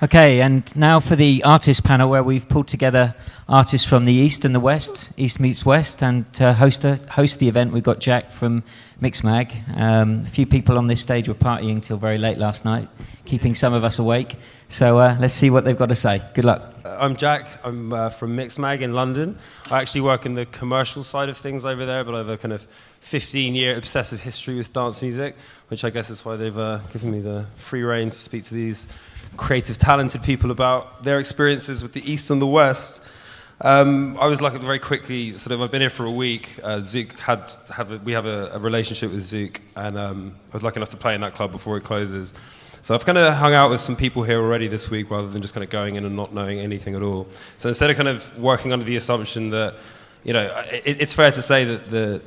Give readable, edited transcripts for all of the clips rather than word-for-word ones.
Okay, and now for the artist panel, where we've pulled together artists from the East and the West, East meets West, and to host the event, we've got Jack from Mixmag. A few people on this stage were partying till very late last night, keeping some of us awake. So let's see what they've got to say. Good luck. I'm Jack. I'm from Mixmag in London. I actually work in the commercial side of things over there, but I have a kind of 15-year obsessive history with dance music, which I guess is why they've given me the free rein to speak to these creative, talented people about their experiences with the East and the West. I was lucky very quickly, I've been here for a week. Zouk we have a relationship with Zouk, and I was lucky enough to play in that club before it closes. So I've kind of hung out with some people here already this week rather than just kind of going in and not knowing anything at all. So instead of kind of working under the assumption that, it's fair to say that the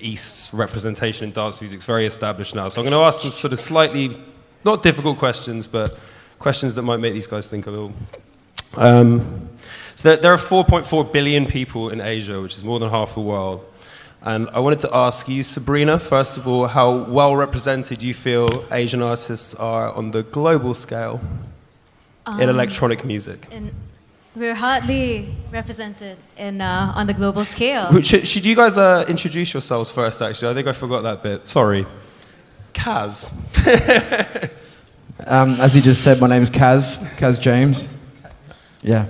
East's representation in dance music is very established now. So I'm going to ask some sort of slightly, not difficult questions, but questions that might make these guys think a little. So there are 4.4 billion people in Asia, which is more than half the world. And I wanted to ask you, Sabrina, first of all, how well represented you feel Asian artists are on the global scale in electronic music? We're hardly represented on the global scale. Should you guys introduce yourselves first, actually? I think I forgot that bit. Sorry. Kaz. As he just said, my name is Kaz James. Yeah.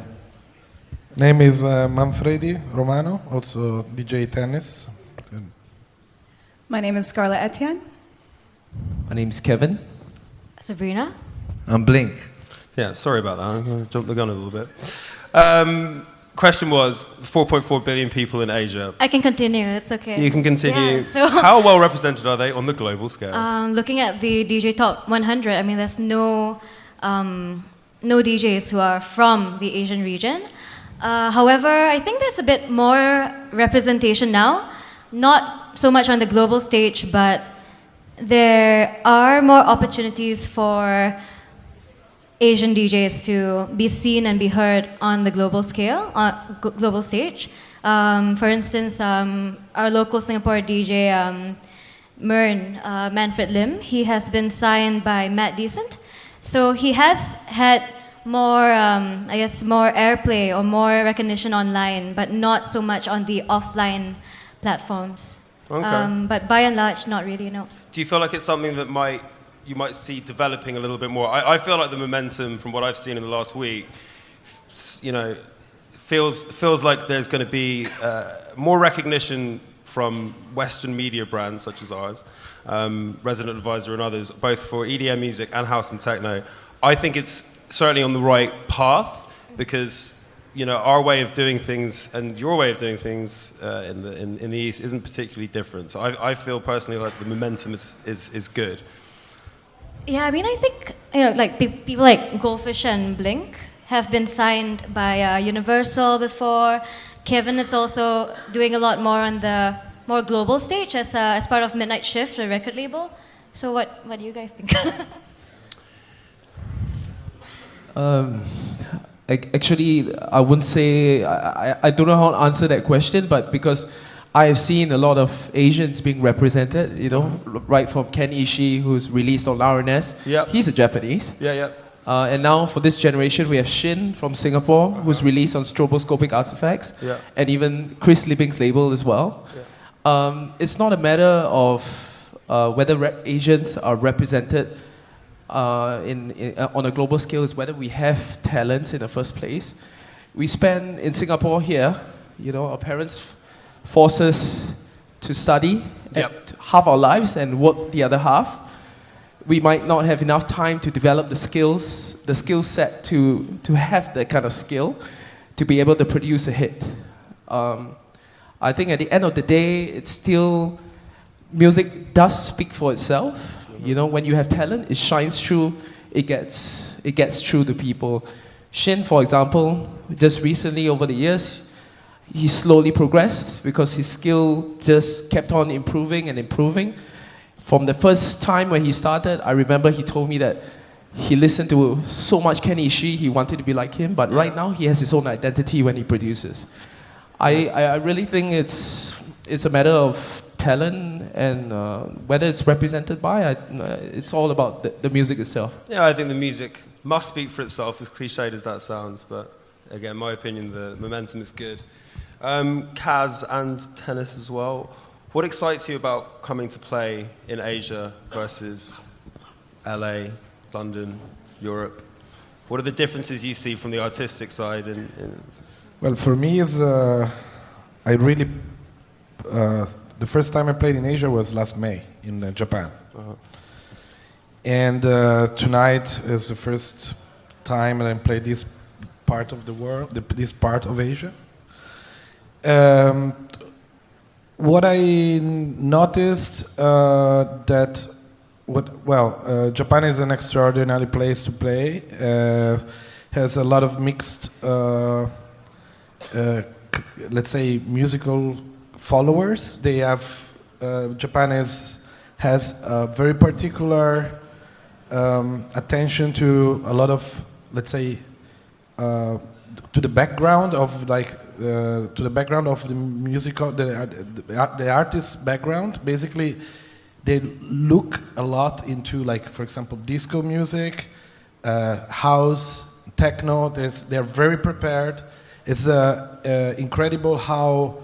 Name is Manfredi Romano, also DJ tennis. My name is Scarlett, Etienne. My name is Kavan. Sabrina. I'm Blink. Yeah, sorry about that. I'm going to jump the gun a little bit. Question was 4.4 billion people in Asia. I can continue, it's okay. You can continue. Yeah, so how well represented are they on the global scale? Looking at the DJ Top 100, I mean, there's no DJs who are from the Asian region. However, I think there's a bit more representation now. Not so much on the global stage, but there are more opportunities for Asian DJs to be seen and be heard on the global scale, global stage. For instance, our local Singapore DJ, Manfred Lim, he has been signed by Matt Decent. So he has had more, more airplay or more recognition online, but not so much on the offline platforms. Okay. But by and large, not really, no. Do you feel like it's something that you might see developing a little bit more? I feel like the momentum from what I've seen in the last week, feels like there's going to be more recognition from Western media brands such as ours, Resident Advisor and others, both for EDM music and house and techno. I think it's certainly on the right path because our way of doing things and your way of doing things in the East isn't particularly different. So I feel personally like the momentum is good. Yeah, I mean, I think people like Goldfish and Blink have been signed by Universal before. Kevin is also doing a lot more on the more global stage as part of Midnight Shift, a record label. So what do you guys think? Actually, I wouldn't say, I don't know how to answer that question, but because I have seen a lot of Asians being represented, right from Ken Ishii, who's released on RNS. Yep. He's a Japanese. Yeah. And now for this generation, we have Shin from Singapore, who's released on Stroboscopic Artifacts, and even Chris Liebing's label as well. Yeah. It's not a matter of whether Asians are represented on a global scale, is whether we have talents in the first place. We spend in Singapore here, our parents force us to study half our lives and work the other half. We might not have enough time to develop the skill set to have that kind of skill to be able to produce a hit. I think at the end of the day, it's still, music does speak for itself. When you have talent, it shines through, it gets through to people. Shin, for example, just recently over the years, he slowly progressed because his skill just kept on improving and improving. From the first time when he started, I remember he told me that he listened to so much Ken Ishii, he wanted to be like him, but right now he has his own identity when he produces. I really think it's a matter of talent and whether it's represented by, it's all about the music itself. Yeah, I think the music must speak for itself, as cliched as that sounds. But again, my opinion, the momentum is good. Kaz and tennis as well. What excites you about coming to play in Asia versus LA, London, Europe? What are the differences you see from the artistic side? Well, for me, I really the first time I played in Asia was last May in Japan, and tonight is the first time that I played this part of the world, this part of Asia. What I noticed Japan is an extraordinary place to play. Has a lot of mixed, let's say, musical followers. They have Japan has a very particular attention to a lot of, let's say, to the background of the musical, the artist's background. Basically, they look a lot into, like, for example, disco music, house, techno. They're very prepared. It's incredible how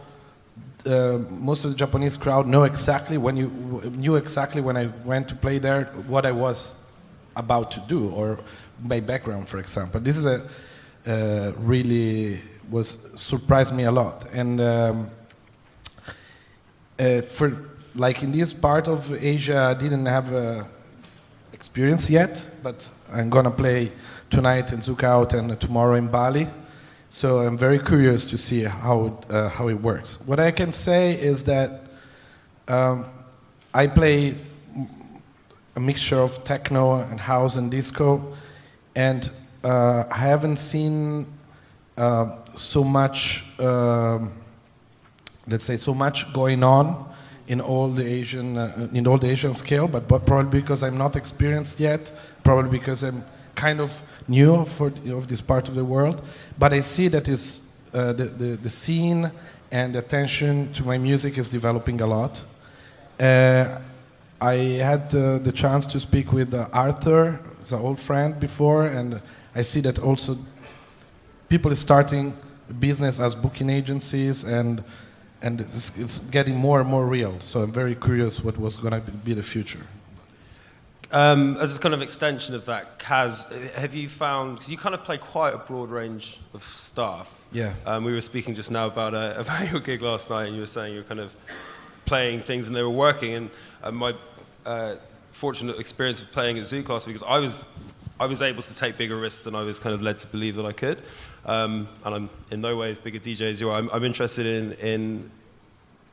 most of the Japanese crowd knew exactly when I went to play there what I was about to do, or my background, for example. This is really surprised me a lot. And for, like, in this part of Asia, I didn't have experience yet, but I'm gonna play tonight in Zouk out and tomorrow in Bali. So I'm very curious to see how it works. What I can say is that I play a mixture of techno and house and disco, and I haven't seen so much, let's say, so much going on in all the Asian scale, but probably because I'm not experienced yet, probably because I'm kind of new of this part of the world. But I see that the scene and the attention to my music is developing a lot. I had the chance to speak with Arthur, he's an old friend before, and I see that also people are starting business as booking agencies, and it's getting more and more real. So I'm very curious what was going to be the future. As a kind of extension of that, Kaz, have you found, because you kind of play quite a broad range of stuff. Yeah. We were speaking just now about your gig last night, and you were saying you were kind of playing things and they were working. And my fortunate experience of playing at Zouk last week, because I was able to take bigger risks than I was kind of led to believe that I could. And I'm in no way as big a DJ as you are. I'm interested in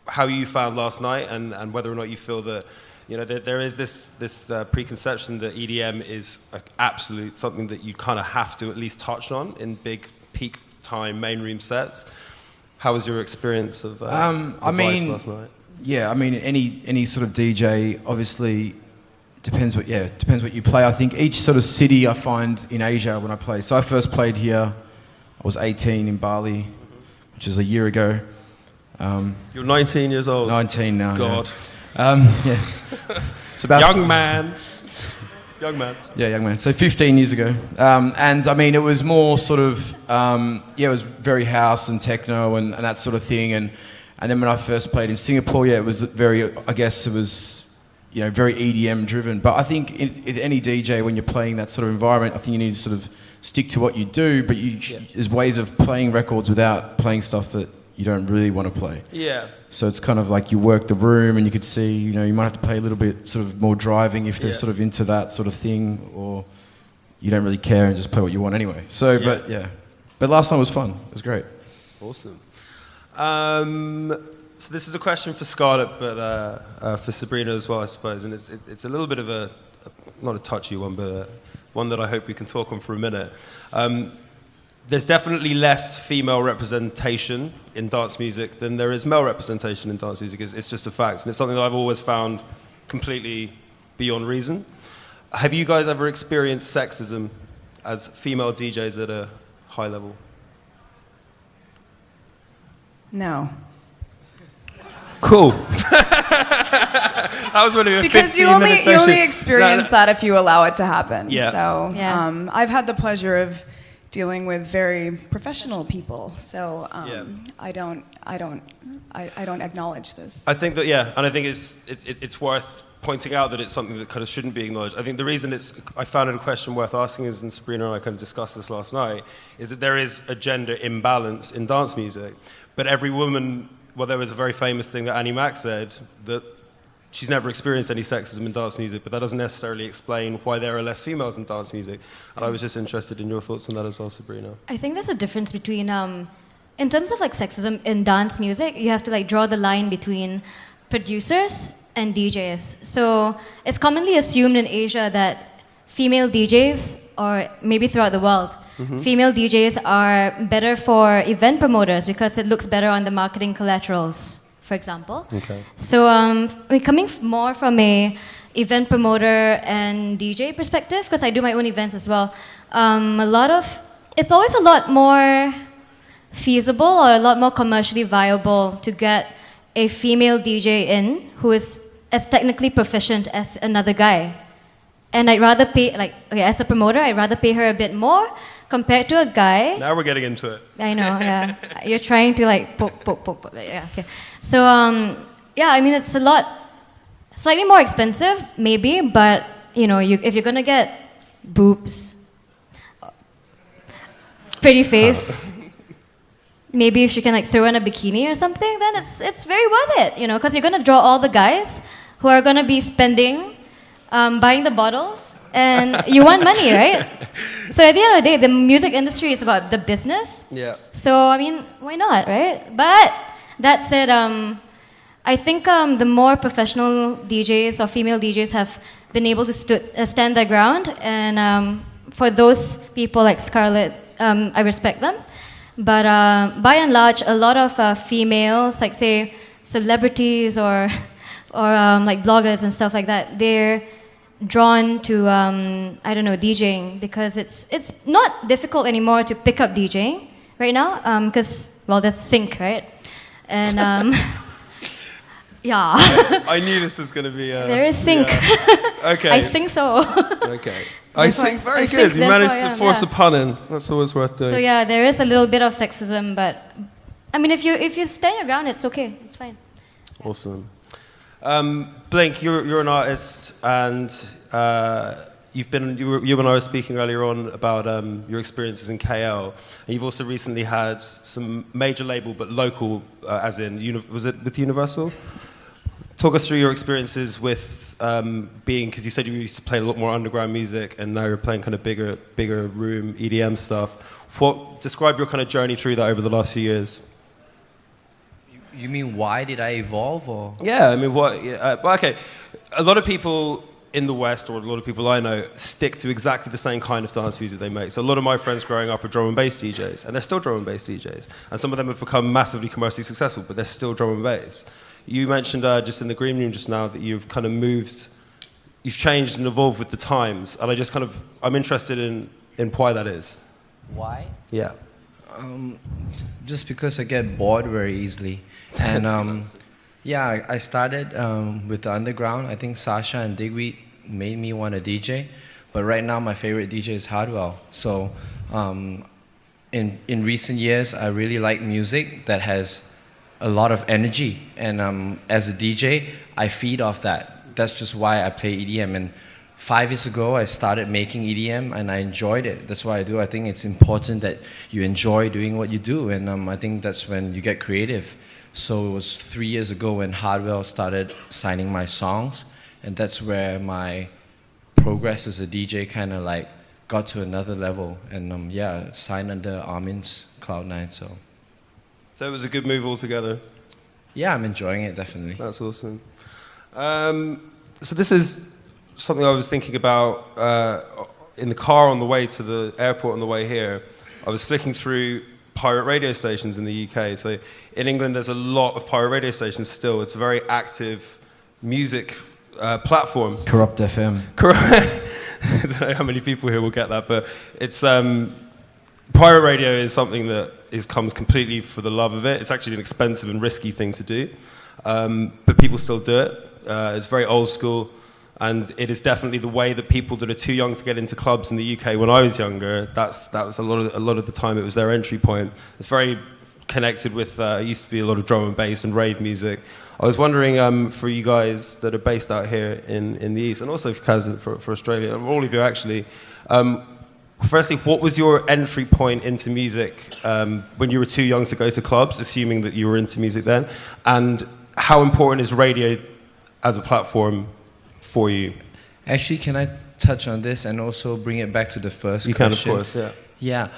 how you found last night, and whether or not you feel that, you know, there is this preconception that EDM is absolute something that you kind of have to at least touch on in big peak time main room sets. How was your experience of vibes last night? Yeah, I mean, any sort of DJ obviously depends what you play. I think each sort of city I find in Asia when I play. So I first played here, I was 18 in Bali, which is a year ago. You're 19 years old. 19 now. God. Yeah. It's about young man. Young man. Yeah, young man. So 15 years ago. And I mean, it was more sort of, it was very house and techno and that sort of thing. And then when I first played in Singapore, it was very, I guess it was, very EDM driven. But I think in any DJ, when you're playing that sort of environment, I think you need to sort of stick to what you do, but there's ways of playing records without playing stuff that you don't really want to play. Yeah. So it's kind of like you work the room, and you could see, you might have to play a little bit sort of more driving if they're sort of into that sort of thing, or you don't really care and just play what you want anyway. So, but last night was fun. It was great. Awesome. So this is a question for Scarlett, but for Sabrina as well, I suppose. And it's a little bit of not a touchy one, but one that I hope we can talk on for a minute. There's definitely less female representation in dance music than there is male representation in dance music. It's just a fact. And it's something that I've always found completely beyond reason. Have you guys ever experienced sexism as female DJs at a high level? No. Cool. That was only a Because you 15-minute session. only experience that if you allow it to happen. Yeah. So Yeah. I've had the pleasure of dealing with very professional people. So Yeah. I don't acknowledge this. I think that, and I think it's worth pointing out that it's something that kind of shouldn't be acknowledged. I think the reason I found it a question worth asking is, and Sabrina and I kind of discussed this last night, is that there is a gender imbalance in dance music. But every woman, well, there was a very famous thing that Annie Mac said, that she's never experienced any sexism in dance music, but that doesn't necessarily explain why there are less females in dance music. And I was just interested in your thoughts on that as well, Sabrina. I think there's a difference between, in terms of like sexism in dance music, you have to like draw the line between producers and DJs. So it's commonly assumed in Asia that female DJs, or maybe throughout the world, female DJs are better for event promoters because it looks better on the marketing collaterals, for example. Okay. So coming more from a event promoter and DJ perspective, because I do my own events as well, it's always a lot more feasible or a lot more commercially viable to get a female DJ in who is as technically proficient as another guy. And I'd rather pay, as a promoter, I'd rather pay her a bit more compared to a guy. Now we're getting into it. I know, yeah. You're trying to like poke. Yeah, okay. So, I mean, it's a lot, slightly more expensive, maybe, but, if you're going to get boobs, pretty face, maybe if she can like throw in a bikini or something, then it's very worth it, because you're going to draw all the guys who are going to be spending, buying the bottles, and you want money, right? So at the end of the day, the music industry is about the business. Yeah. So, I mean, why not, right? But that said, I think the more professional DJs or female DJs have been able to stand their ground, and for those people like Scarlett, I respect them. But by and large, a lot of females, like say celebrities or like bloggers and stuff like that, they're drawn to DJing because it's not difficult anymore to pick up DJing right now because there's sync, right? And yeah. I knew this was going to be. There is sync. Yeah. Okay. I think so. Okay. I think very good. You managed to force a pun in. That's always worth doing. So yeah, there is a little bit of sexism, but I mean, if you stand your ground, it's okay. It's fine. Awesome. Blink, you're an artist, and you and I were speaking earlier on about your experiences in KL, and you've also recently had some major label but local, as in was it with Universal? Talk us through your experiences with because you said you used to play a lot more underground music, and now you're playing kind of bigger room EDM stuff. Describe your kind of journey through that over the last few years. You mean why did I evolve, or? Yeah, I mean, okay. A lot of people in the West, or a lot of people I know, stick to exactly the same kind of dance music they make. So a lot of my friends growing up are drum and bass DJs, and they're still drum and bass DJs. And some of them have become massively commercially successful, but they're still drum and bass. You mentioned just in the green room just now that you've kind of you've changed and evolved with the times. And I'm interested in why that is. Why? Yeah. Just because I get bored very easily. And I started with the underground. I think Sasha and Digweed made me want to DJ. But right now, my favorite DJ is Hardwell. So in recent years, I really like music that has a lot of energy. And as a DJ, I feed off that. That's just why I play EDM. And 5 years ago, I started making EDM, and I enjoyed it. That's what I do. I think it's important that you enjoy doing what you do. And I think that's when you get creative. So it was 3 years ago when Hardwell started signing my songs, and that's where my progress as a DJ kind of like got to another level. And signed under Armin's Cloud9. So it was a good move altogether. Yeah, I'm enjoying it, definitely. That's awesome. So this is something I was thinking about in the car on the way to the airport on the way here. I was flicking through pirate radio stations in the UK. So in England, there's a lot of pirate radio stations still. It's a very active music platform. Corrupt FM. I don't know how many people here will get that, but it's pirate radio is something that comes completely for the love of it. It's actually an expensive and risky thing to do. but people still do it. It's very old school, and it is definitely the way that people that are too young to get into clubs in the UK when I was younger, that was a lot of the time it was their entry point. It's very connected with, it used to be a lot of drum and bass and rave music. I was wondering, for you guys that are based out here in the East, and also for Kaz for Australia, all of you actually, firstly, what was your entry point into music when you were too young to go to clubs, assuming that you were into music then? And how important is radio as a platform for you? Actually, can I touch on this and also bring it back to the first question? You can, of course, yeah. Yeah.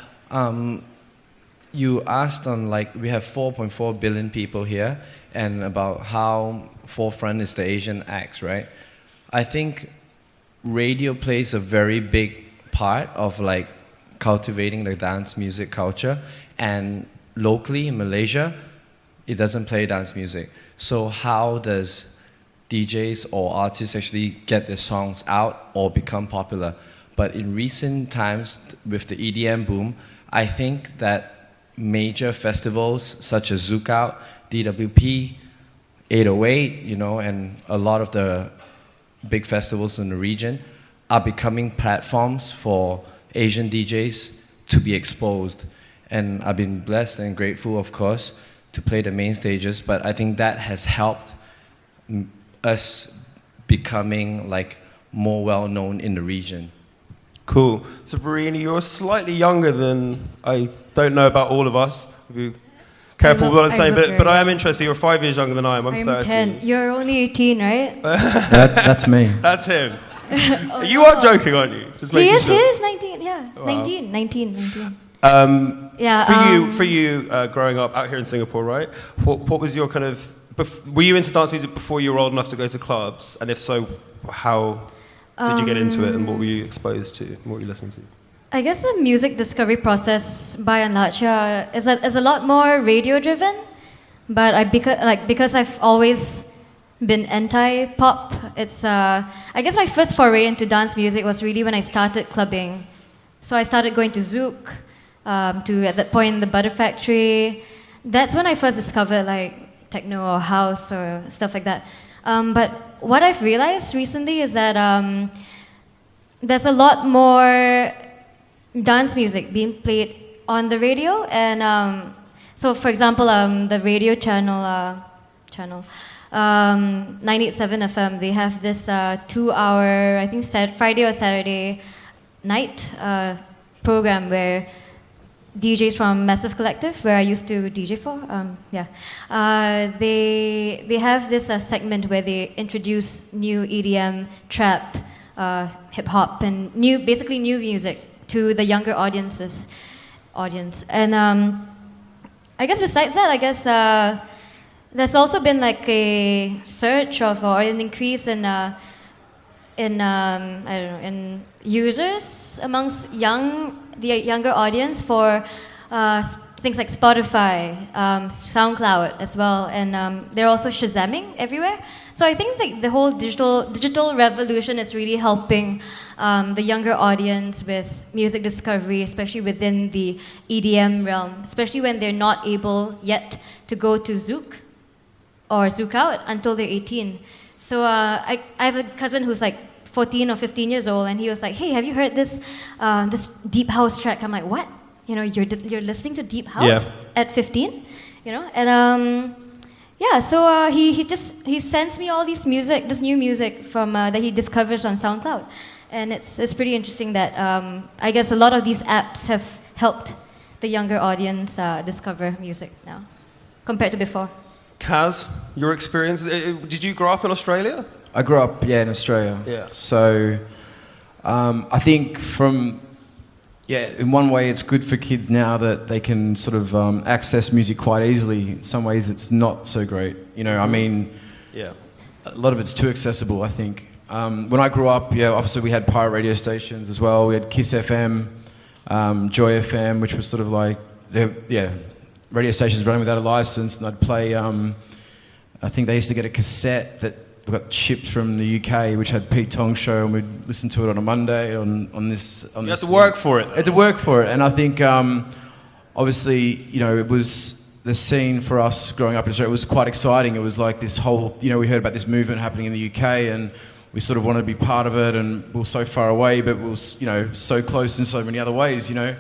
You asked on, like, we have 4.4 billion people here, and about how forefront is the Asian acts, right? I think radio plays a very big part of, like, cultivating the dance music culture, and locally in Malaysia, it doesn't play dance music. So how does DJs or artists actually get their songs out or become popular? But in recent times, with the EDM boom, I think that major festivals such as Zouk Out, DWP, 808, you know, and a lot of the big festivals in the region are becoming platforms for Asian DJs to be exposed. And I've been blessed and grateful, of course, to play the main stages, but I think that has helped us becoming, like, more well-known in the region. Cool. Sabrina, you're slightly younger than, I don't know about all of us. Be careful with what I'm saying, but I am interested. You're 5 years younger than I am. I'm 30. 10. You're only 18, right? That's me. That's him. You are joking, aren't you? Just he is, sure. he is 19, yeah. Wow. 19. Yeah. For you growing up out here in Singapore, right? What was your kind of... were you into dance music before you were old enough to go to clubs? And if so, how did you get into it, and what were you exposed to, and what were you listening to? I guess the music discovery process, by and large, is a lot more radio-driven. But because I've always been anti-pop, it's I guess my first foray into dance music was really when I started clubbing. So I started going to Zouk, to at that point the Butter Factory. That's when I first discovered, like, techno or house or stuff like that. But what I've realized recently is that there's a lot more dance music being played on the radio, and so, for example, the radio channel 987 FM, they have this 2-hour, I think, Friday or Saturday night program where DJs from Massive Collective, where I used to DJ for, they have this segment where they introduce new EDM, trap, hip hop, and basically new music to the younger audience. And I guess besides that, I guess there's also been, like, a surge or an increase in in users amongst the younger audience for things like Spotify, SoundCloud as well, and they're also Shazamming everywhere. So I think the whole digital revolution is really helping the younger audience with music discovery, especially within the EDM realm, especially when they're not able yet to go to Zouk or Zouk Out until they're 18. So I have a cousin who's like 14 or 15 years old, and he was like, "Hey, have you heard this deep house track?" I'm like, "What? You know, you're listening to deep house at 15?" You know, and so he sends me all this new music from that he discovers on SoundCloud, and it's pretty interesting that I guess a lot of these apps have helped the younger audience discover music now compared to before. Kaz, your experience, did you grow up in Australia? I grew up, in Australia. Yeah. So I think in one way it's good for kids now that they can sort of access music quite easily. In some ways it's not so great. You know, I mean, a lot of it's too accessible, I think. When I grew up, obviously we had pirate radio stations as well. We had Kiss FM, Joy FM, which was sort of like, radio stations running without a license, and I'd play, I think they used to get a cassette that got shipped from the UK, which had Pete Tong's show, and we'd listen to it on a Monday on this. You had to work for it. I had to work for it, and I think obviously, it was the scene for us growing up in Australia. It was quite exciting. It was like this whole, we heard about this movement happening in the UK, and we sort of wanted to be part of it, and we were so far away, but we were, so close in so many other ways, and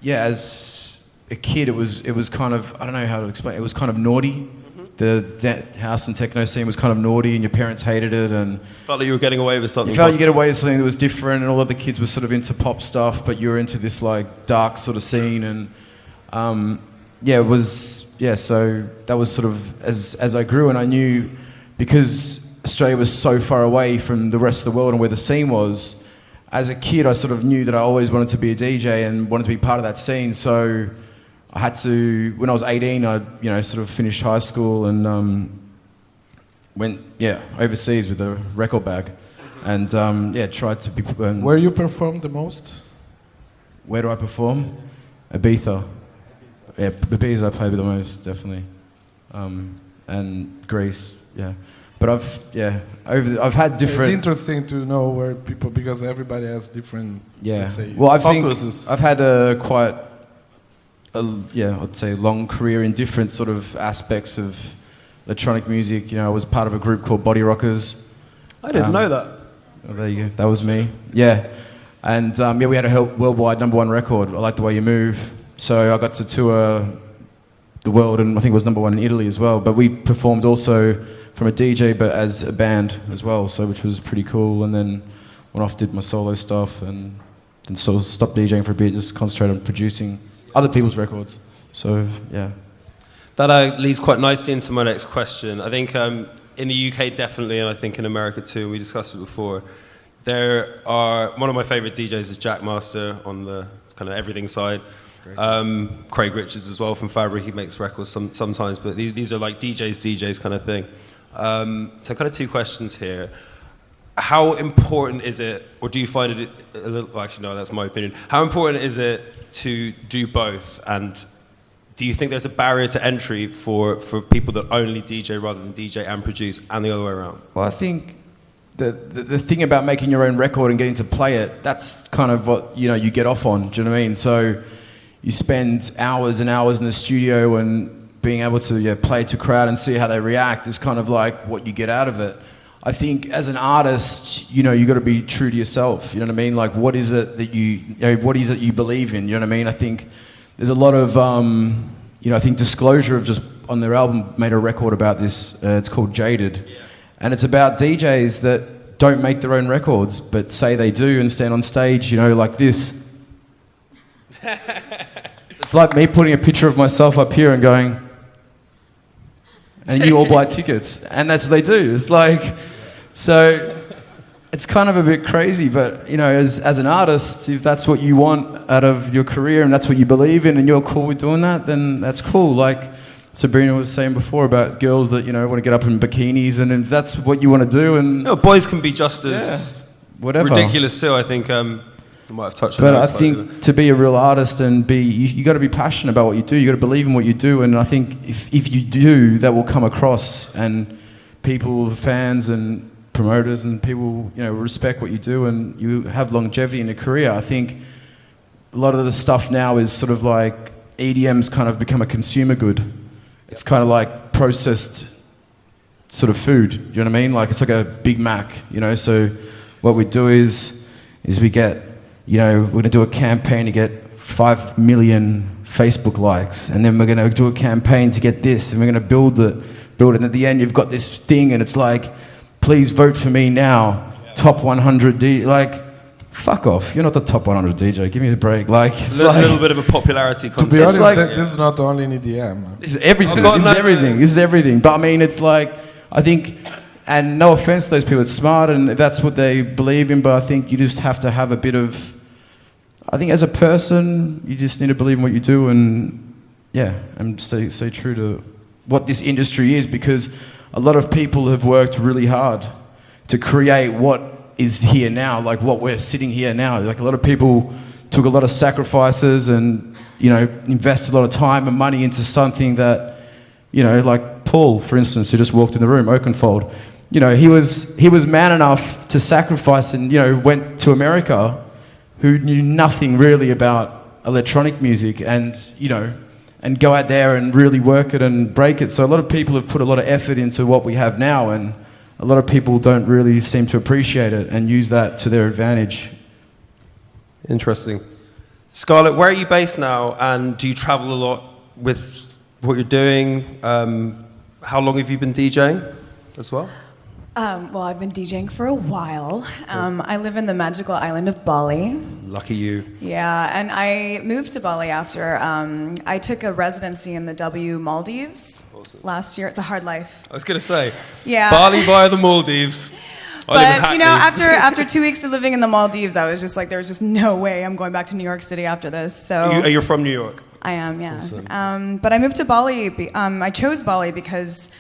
yeah, as a kid, it was kind of, I don't know how to explain. It was kind of naughty. The house and techno scene was kind of naughty, and your parents hated it, and felt like you were getting away with something. You felt you get away with something that was different, and all of the kids were sort of into pop stuff, but you were into this like dark sort of scene, and so that was sort of as I grew, and I knew because Australia was so far away from the rest of the world and where the scene was. As a kid, I sort of knew that I always wanted to be a DJ and wanted to be part of that scene, so I had to, when I was 18, I sort of finished high school and went overseas with a record bag, and tried to be. Where you perform the most? Where do I perform? Ibiza. Yeah, Ibiza I play the most, definitely, and Greece. Yeah, but I've had different. It's interesting to know where people, because everybody has different. Let's say, well, I focuses. think I've had I'd say long career in different sort of aspects of electronic music. I was part of a group called Body Rockers. I didn't know that. Oh, there you go. That was me. Yeah. And we had a worldwide #1 record, I Like the Way You Move. So I got to tour the world, and I think it was #1 in Italy as well. But we performed also from a DJ, but as a band as well, so which was pretty cool. And then went off, did my solo stuff, and so stopped DJing for a bit, just concentrated on producing other people's records. So, yeah. That leads quite nicely into my next question. I think in the UK definitely, and I think in America too, we discussed it before, one of my favourite DJs is Jack Master on the kind of everything side. Craig Richards as well from Fabric, he makes records sometimes, but these are like DJs kind of thing. So kind of two questions here. How important is it, or do you find it a little, well, actually no, that's my opinion. How important is it to do both, and do you think there's a barrier to entry for people that only DJ rather than DJ and produce, and the other way around? Well, I think the thing about making your own record and getting to play it, that's kind of what you get off on. Do you know what I mean? So you spend hours and hours in the studio, and being able to play to a crowd and see how they react is kind of like what you get out of it. I think as an artist, you got to be true to yourself. You know what I mean? Like, what is it that you believe in? You know what I mean? I think there's a lot of, I think Disclosure have just on their album made a record about this. It's called Jaded, and it's about DJs that don't make their own records, but say they do and stand on stage, like this. It's like me putting a picture of myself up here and going, and you all buy tickets, and that's what they do. It's like. So it's kind of a bit crazy, but as an artist, if that's what you want out of your career and that's what you believe in and you're cool with doing that, then that's cool. Like Sabrina was saying before about girls that want to get up in bikinis, and if that's what you want to do, and boys can be just as whatever ridiculous too. I think I might have touched on that. But I think to be a real artist and you got to be passionate about what you do. You got to believe in what you do, and I think if you do, that will come across, and people, fans, and promoters and people, respect what you do, and you have longevity in a career. I think a lot of the stuff now is sort of like EDM's kind of become a consumer good. It's kind of like processed sort of food. You know what I mean? Like it's like a Big Mac. So what we do is we get, we're going to do a campaign to get 5 million Facebook likes, and then we're going to do a campaign to get this, and we're going to build it, and at the end you've got this thing, and it's like, please vote for me now. Top 100 DJ. Like, fuck off. You're not the top 100 DJ. Give me a break. Like, it's a little bit of a popularity contest. To be honest, this is not only in EDM. This is everything. This is everything. But I mean, it's like, I think, and no offense to those people, it's smart and that's what they believe in, but I think you just have to have a bit of, I think as a person, you just need to believe in what you do and stay true to what this industry is, because a lot of people have worked really hard to create what is here now, like what we're sitting here now. Like a lot of people took a lot of sacrifices and, invested a lot of time and money into something that, like Paul, for instance, who just walked in the room, Oakenfold. He was man enough to sacrifice and, went to America, who knew nothing really about electronic music, and and go out there and really work it and break it. So a lot of people have put a lot of effort into what we have now, and a lot of people don't really seem to appreciate it and use that to their advantage. Interesting. Scarlett, where are you based now, and do you travel a lot with what you're doing? How long have you been DJing as well? Well, I've been DJing for a while. I live in the magical island of Bali. Lucky you. Yeah, and I moved to Bali after I took a residency in the W Maldives last year. It's a hard life. I was going to say, yeah. Bali via the Maldives. But, you know, after 2 weeks of living in the Maldives, I was just like, there was just no way I'm going back to New York City after this. So You're from New York? I am, yeah. Awesome. But I moved to Bali. I chose Bali because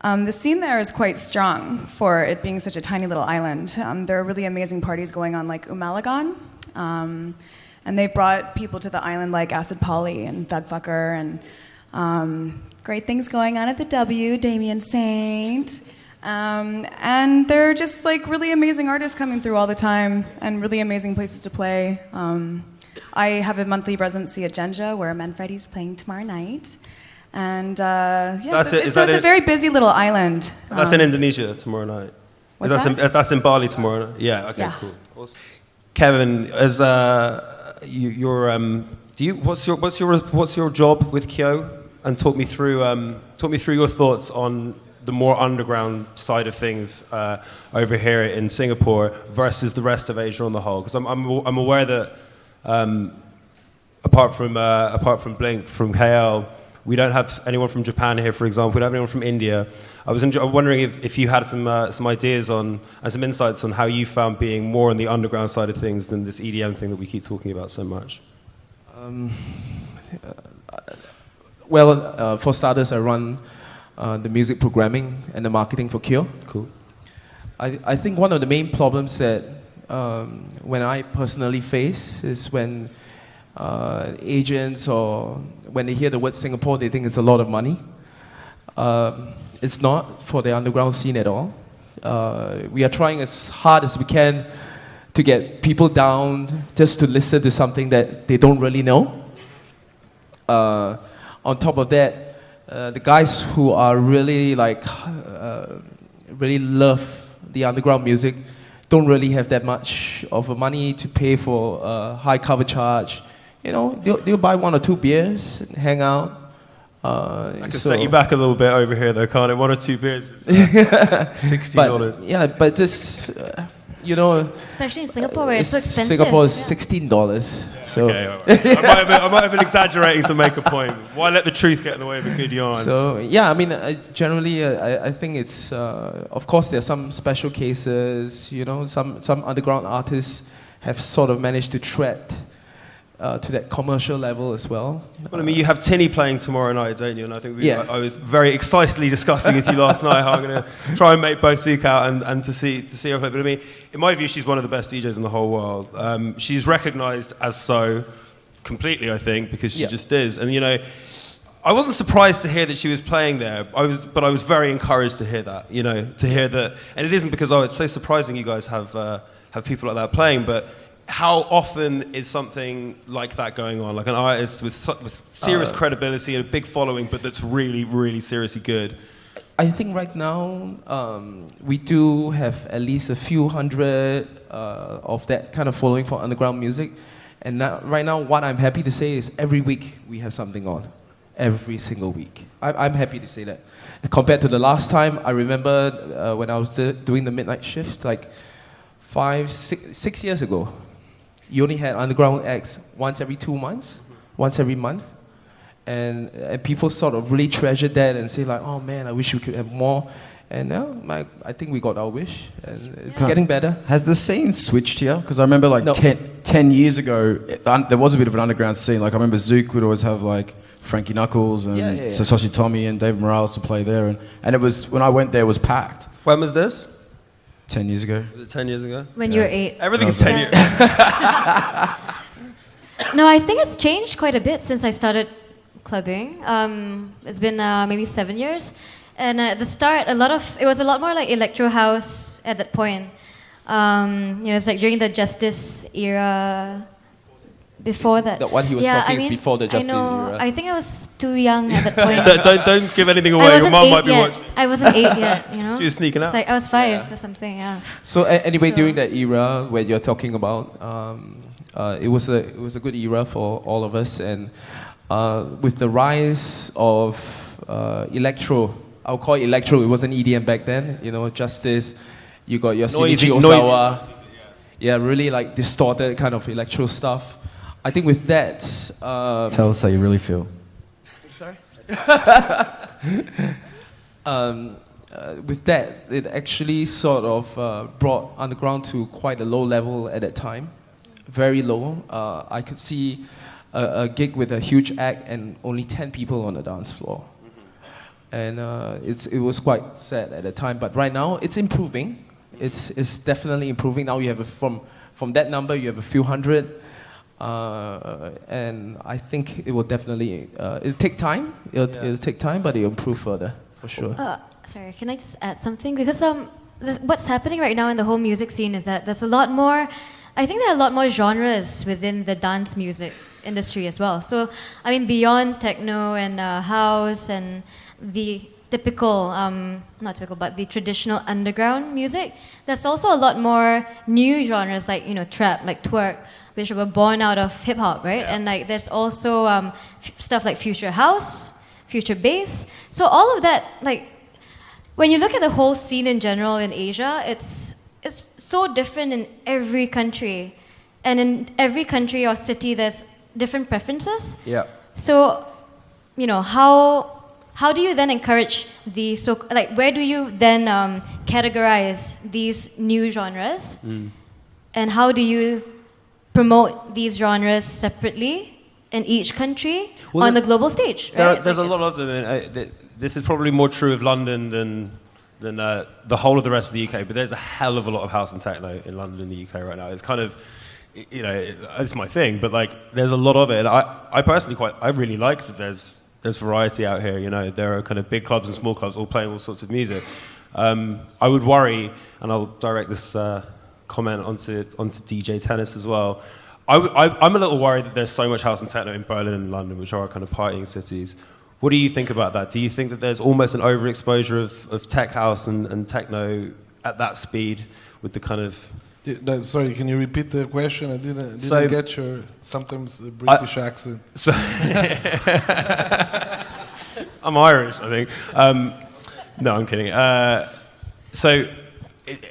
the scene there is quite strong for it being such a tiny little island. There are really amazing parties going on, like Umalagan. And they brought people to the island like Acid Polly and Thug Fucker, and great things going on at the W, Damien Saint. And there are just like really amazing artists coming through all the time, and really amazing places to play. I have a monthly residency at Genja, where Manfredi's playing tomorrow night. And it's a very busy little island. That's in Indonesia tomorrow night. That's in Bali tomorrow night. Yeah. Okay. Yeah. Cool. Awesome. Kevin, as what's your job with Kyo? And talk me through your thoughts on the more underground side of things over here in Singapore versus the rest of Asia on the whole. Because I'm aware that apart from Blink from KL, we don't have anyone from Japan here, for example. We don't have anyone from India. I'm wondering if you had some ideas on and some insights on how you found being more on the underground side of things than this EDM thing that we keep talking about so much. For starters, I run the music programming and the marketing for Kyo. Cool. I think one of the main problems that when I personally face is when agents or when they hear the word Singapore, they think it's a lot of money. It's not for the underground scene at all. We are trying as hard as we can to get people down just to listen to something that they don't really know. On top of that, the guys who are really really love the underground music don't really have that much of money to pay for a high cover charge. You know, they'll buy 1 or 2 beers, and hang out. I can set you back a little bit over here, though, can't it? 1 or 2 beers is $60. But just especially in Singapore, where it's so expensive. Singapore is $16. So okay, I might have been exaggerating to make a point. Why let the truth get in the way of a good yarn? So yeah, I mean, generally, I think it's of course there are some special cases. You know, some underground artists have sort of managed to tread to that commercial level as well. Well, I mean, you have Tinny playing tomorrow night, don't you? And I think I was very excitedly discussing with you last night how I'm going to try and make both Zouk out and to see her play. But I mean, in my view, she's one of the best DJs in the whole world. She's recognised as so completely, I think, because she just is. And I wasn't surprised to hear that she was playing there. But I was very encouraged to hear that. To hear that, and it isn't because it's so surprising you guys have people like that playing, but how often is something like that going on? Like an artist with serious credibility and a big following, but that's really, really seriously good. I think right now we do have at least a few hundred of that kind of following for underground music. And right now, what I'm happy to say is every week we have something on. Every single week. I'm happy to say that. Compared to the last time, I remember when I was doing the midnight shift, like 6 years ago. You only had underground acts once every 2 months, once every month. And people sort of really treasured that and say like, oh man, I wish we could have more. And now I think we got our wish, and it's getting better. Has the scene switched here? Because I remember 10 years ago, there was a bit of an underground scene. Like I remember Zouk would always have like Frankie Knuckles and Satoshi Tommy and David Morales to play there. And it was, when I went there, it was packed. When was this? 10 years ago. Was it 10 years ago? When you were 8. Everything's 10 years. No, I think it's changed quite a bit since I started clubbing. It's been maybe 7 years. And at the start, it was a lot more like electro house at that point. It's like during the Justice era, Before that. What he was talking is before the Just I know. Dance era. I think I was too young at that point. Don't give anything away. Your mum might be watching. I wasn't 8 yet, you know. She was sneaking out. It's like I was 5 or something, yeah. So anyway, during that era where you're talking about, it was a good era for all of us, and with the rise of electro, I'll call it electro. It wasn't EDM back then. You know, Justice. You got your Shinichi Osawa. Yeah, really like distorted kind of electro stuff. I think with that... Tell us how you really feel. Sorry? With that, it actually sort of brought underground to quite a low level at that time. Very low. I could see a gig with a huge act and only 10 people on the dance floor. And it was quite sad at the time. But right now, it's improving. It's definitely improving. Now you have from that number, you have a few hundred. And I think it will definitely it'll take time. It'll take time, but it'll improve further for sure. Sorry, can I just add something? Because what's happening right now in the whole music scene is that there's a lot more. I think there are a lot more genres within the dance music industry as well. So I mean, beyond techno and house and the typical, not typical, but the traditional underground music, there's also a lot more new genres like trap, like twerk, which were born out of hip hop, right? Yeah. And like there's also stuff like future house, future bass. So all of that, like when you look at the whole scene in general in Asia, it's so different in every country, and in every country or city there's different preferences. Yeah. So, how do you then encourage where do you then categorize these new genres, and how do you promote these genres separately in each country on the global stage? Right? There's a lot of them. And, this is probably more true of London than the whole of the rest of the UK. But there's a hell of a lot of house and techno in London and the UK right now. It's kind of, it's my thing. But like, there's a lot of it. And I personally I really like that there's variety out here. There are kind of big clubs and small clubs all playing all sorts of music. I would worry, and I'll direct this comment onto DJ Tennis as well. I'm a little worried that there's so much house and techno in Berlin and London, which are kind of partying cities. What do you think about that? Do you think that there's almost an overexposure of tech house and techno at that speed with the kind of... Sorry, can you repeat the question? I didn't get your sometimes British accent. So I'm Irish, I think. No, I'm kidding. So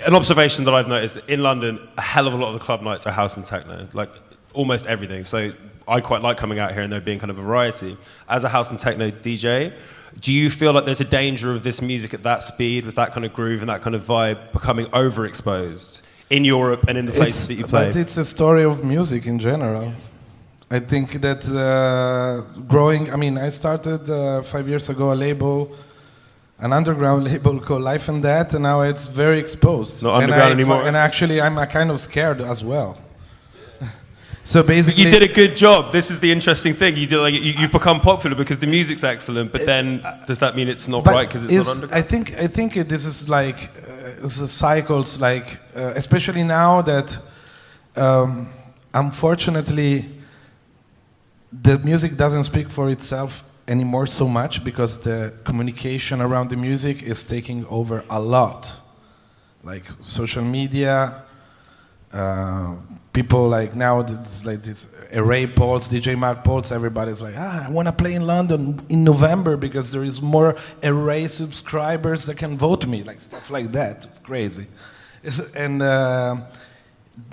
an observation that I've noticed, in London, a hell of a lot of the club nights are house and techno, like almost everything. So I quite like coming out here and there being kind of a variety. As a house and techno DJ, do you feel like there's a danger of this music at that speed, with that kind of groove and that kind of vibe, becoming overexposed in Europe and in the places that you play? But it's a story of music in general. I think that growing... I mean, I started 5 years ago an underground label called Life and Death, and now it's very exposed. It's not underground anymore. And actually, I'm kind of scared as well. So basically, you did a good job. This is the interesting thing. You've become popular because the music's excellent, but then does that mean it's not right because it's not underground? I think this is like cycles, like especially now that unfortunately the music doesn't speak for itself anymore so much, because the communication around the music is taking over a lot, like social media. People like now, it's like this array polls, DJ Mark polls, everybody's like, I want to play in London in November because there is more array subscribers that can vote me, like stuff like that. It's crazy. And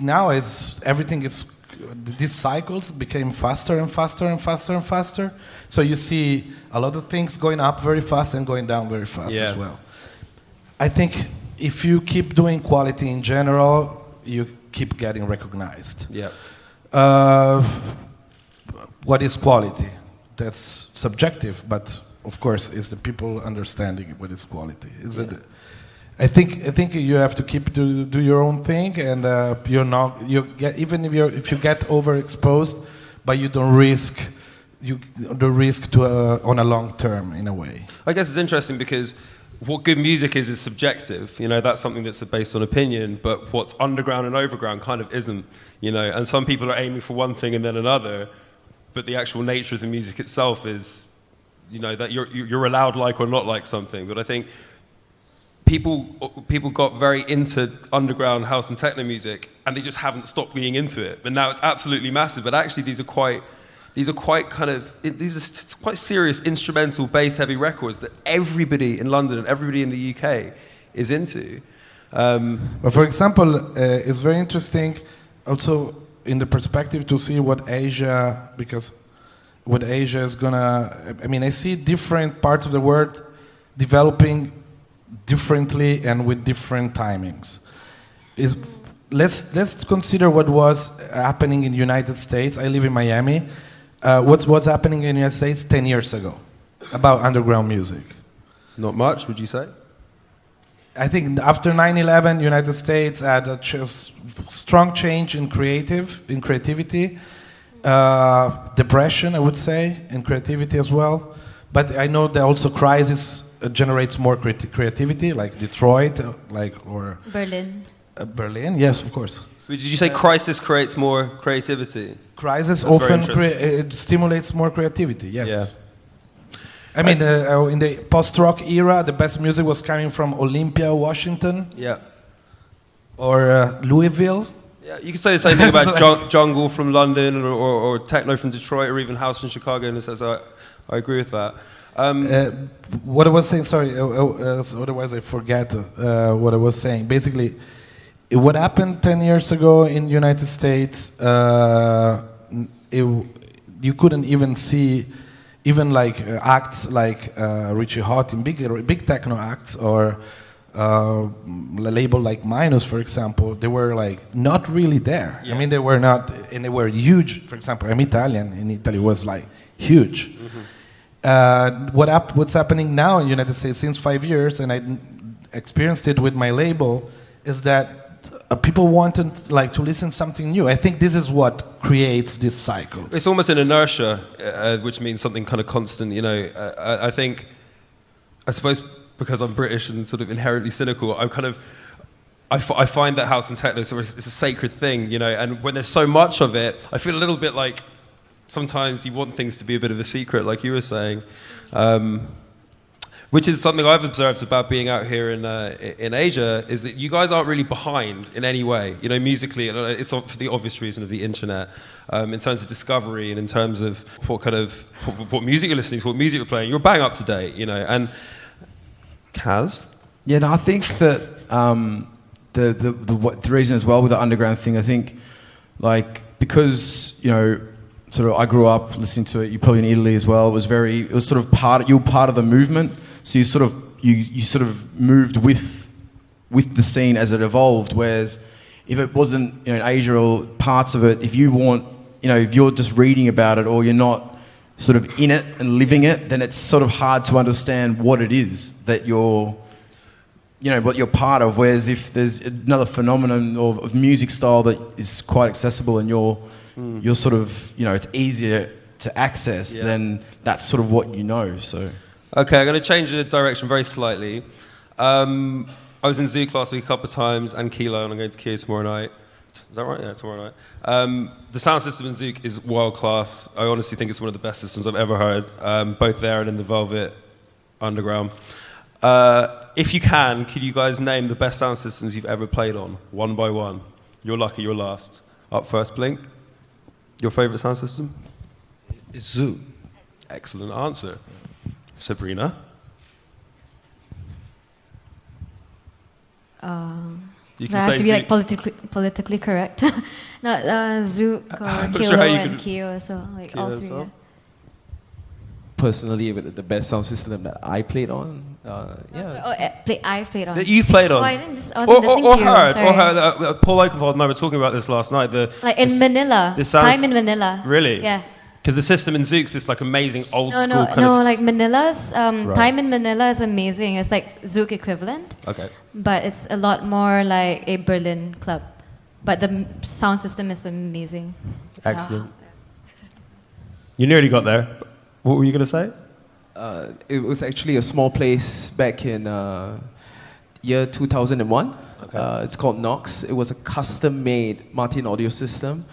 now these cycles became faster and faster and faster and faster. So you see a lot of things going up very fast and going down very fast as well. I think if you keep doing quality in general, you keep getting recognized. Yeah. What is quality? That's subjective, but of course, it's the people understanding what is quality. I think you have to keep to do your own thing, and if you get overexposed, but you don't risk to on a long term in a way. I guess it's interesting because what good music is subjective. You know, that's something that's based on opinion, but what's underground and overground kind of isn't, you know, and some people are aiming for one thing and then another, but the actual nature of the music itself is, you know, that you're allowed like or not like something. But I think people got very into underground house and techno music, and they just haven't stopped being into it. But now it's absolutely massive. But actually, these are quite serious instrumental bass-heavy records that everybody in London and everybody in the UK is into. But for example, it's very interesting also in the perspective to see what Asia, because what Asia is gonna, I mean, I see different parts of the world developing differently and with different timings. Let's consider what was happening in the United States. I live in Miami. What's happening in the United States 10 years ago about underground music? Not much, would you say? I think after 9/11, United States had a strong change in creativity, depression, I would say, in creativity as well. But I know that also crisis generates more creativity, like Detroit, or Berlin. Berlin, yes, of course. Did you say crisis creates more creativity? Crisis That's often it stimulates more creativity, yes. Yeah. I mean, in the post-rock era, the best music was coming from Olympia, Washington. Yeah. Or Louisville. Yeah, you could say the same thing about jungle from London or techno from Detroit or even house from Chicago, and it says I agree with that. What I was saying, sorry, otherwise I forget what I was saying. Basically, what happened 10 years ago in the United States, you couldn't even see even like acts like Richie Hott in big techno acts, or a label like Minus, for example. They were like not really there. Yeah. I mean, they were not, and they were huge. For example, I'm Italian. In Italy, was like huge. Mm-hmm. What's happening now in the United States since 5 years, and I experienced it with my label, is that people wanted like to listen something new. I think this is what creates this cycle. It's almost an inertia, which means something kind of constant. You know, I suppose because I'm British and sort of inherently cynical, I find that house and techno is a sacred thing. You know, and when there's so much of it, I feel a little bit like sometimes you want things to be a bit of a secret, like you were saying. Which is something I've observed about being out here in Asia, is that you guys aren't really behind in any way, you know, musically. It's for the obvious reason of the internet, in terms of discovery and in terms of what music you're listening to, what music you're playing. You're bang up to date, you know. And Kaz? Yeah, no, I think that the reason as well with the underground thing, I think, like, because, you know, sort of I grew up listening to it. You probably in Italy as well. It was sort of you were part of the movement. So you sort of moved with the scene as it evolved. Whereas if it wasn't, you know, in Asia or parts of it, if you're just reading about it or you're not sort of in it and living it, then it's sort of hard to understand what it is that what you're part of. Whereas if there's another phenomenon of music style that is quite accessible and you're sort of, you know, it's easier to access, then that's sort of what you know. So. Okay, I'm going to change the direction very slightly. I was in Zouk last week a couple of times, and Kilo, and I'm going to Kia tomorrow night. Is that right? Yeah, tomorrow night. The sound system in Zouk is world class. I honestly think it's one of the best systems I've ever heard, both there and in the Velvet Underground. If you can, could you guys name the best sound systems you've ever played on, one by one? You're lucky, you're last. Up first, Blink. Your favourite sound system? It's Zouk. Excellent answer. Sabrina? You can say have to be like politically correct. No, Zouk or Kilo and Kyo, so like all three. Yeah. Personally, the best sound system that I played on, I played on. That you've played on? Oh, I wasn't listening to you. Or heard. Paul Oakenfold and I were talking about this last night. Manila. Time in Manila. Really? Yeah. Because the system in Zouk's this like amazing old school kind of... No, like Manila's, Time in Manila is amazing. It's like Zouk equivalent. Okay. But it's a lot more like a Berlin club. But the sound system is amazing. Excellent. You nearly got there. What were you going to say? It was actually a small place back in year 2001. Okay. It's called Nox. It was a custom-made Martin audio system.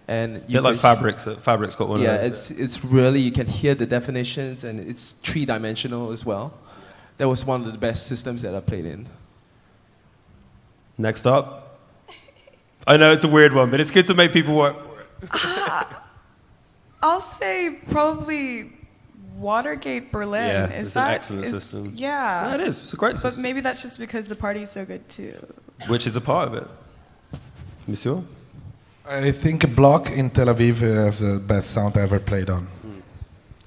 And you like Fabrics. Fabrics got one yeah, of those. it's really, you can hear the definitions, and it's three-dimensional as well. That was one of the best systems that I played in. Next up. I know it's a weird one, but it's good to make people work for it. I'll say probably Watergate Berlin. Yeah, is it's that an excellent system. Yeah. No, it is. It's a great system. But maybe that's just because the party's so good too. Which is a part of it. Monsieur? I think a block in Tel Aviv is the best sound I ever played on.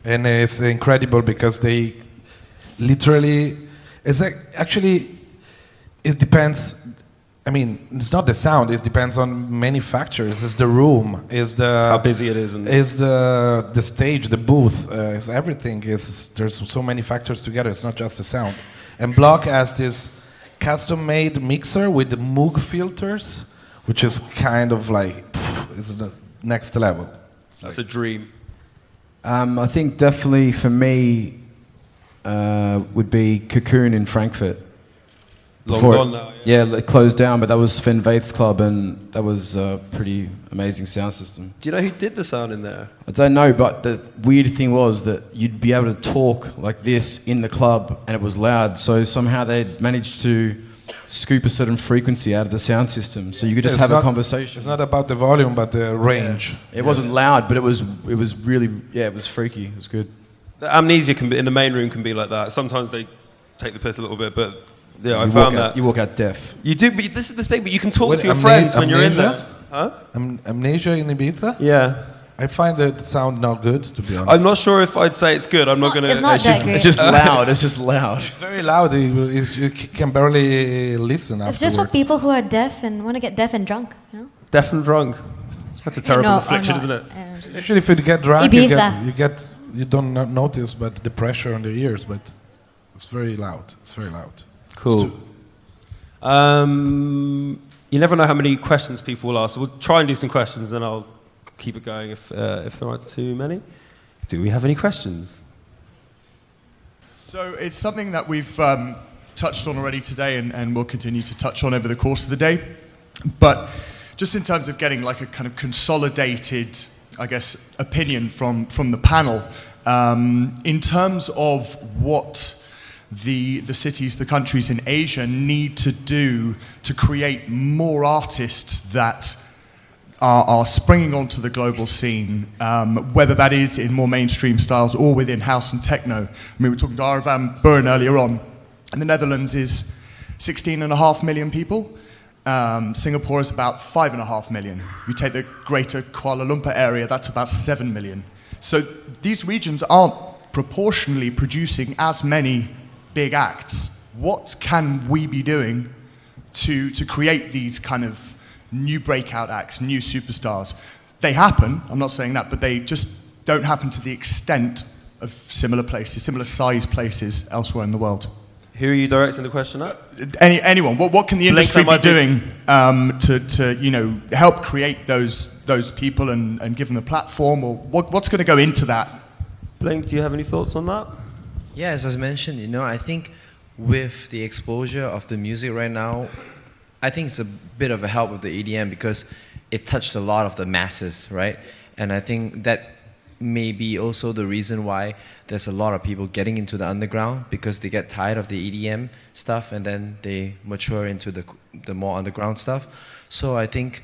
And it's incredible because they literally, actually, it depends. I mean, it's not the sound, it depends on many factors. It's the room, it's the... How busy it is. It's the stage, the booth, it's everything. There's so many factors together, it's not just the sound. And Block has this custom-made mixer with the Moog filters, which is kind of like, it's the next level. That's a dream. I think definitely for me would be Cocooned in Frankfurt. Long gone now. Yeah, it closed down, but that was Sven Veith's club, and that was a pretty amazing sound system. Do you know who did the sound in there? I don't know, but the weird thing was that you'd be able to talk like this in the club, and it was loud. So somehow they managed to scoop a certain frequency out of the sound system, so you could just have a conversation. It's not about the volume, but the range. Yeah. It wasn't loud, but it was really, it was freaky. It was good. The Amnesia can be, in the main room can be like that. Sometimes they take the piss a little bit, but yeah, I found that. You walk out deaf. You do, but this is the thing, but you can talk to your friends when you're in there. Huh? Amnesia in Ibiza? Yeah. I find the sound not good, to be honest. I'm not sure if I'd say it's good. I'm not going to... It's just loud. It's just loud. It's very loud. You can barely listen afterwards. It's just for people who are deaf and want to get deaf and drunk, you know? Deaf and drunk. That's a terrible affliction, isn't it? Usually if you get drunk, Ibiza. you don't notice but the pressure on the ears, but it's very loud. It's very loud. Cool. You never know how many questions people will ask. So we'll try and do some questions, and I'll keep it going if there aren't too many. Do we have any questions? So it's something that we've touched on already today, and we'll continue to touch on over the course of the day. But just in terms of getting like a kind of consolidated, I guess, opinion from the panel, in terms of what the cities, the countries in Asia need to do to create more artists that are springing onto the global scene, whether that is in more mainstream styles or within house and techno. I mean, we were talking to Arvan Buren earlier on, and the Netherlands is 16.5 million people. Singapore is about 5.5 million. If you take the greater Kuala Lumpur area, that's about 7 million. So these regions aren't proportionally producing as many big acts. What can we be doing to create these kind of new breakout acts, new superstars? They happen, I'm not saying that, but they just don't happen to the extent of similar places, similar size places elsewhere in the world. Who are you directing the question at? Anyone. What can the industry be doing to help create those people and give them a platform, or what's going to go into that? Blink, do you have any thoughts on that? Yeah, as I mentioned, I think with the exposure of the music right now, I think it's a bit of a help with the EDM because it touched a lot of the masses, right? And I think that may be also the reason why there's a lot of people getting into the underground, because they get tired of the EDM stuff and then they mature into the more underground stuff. So I think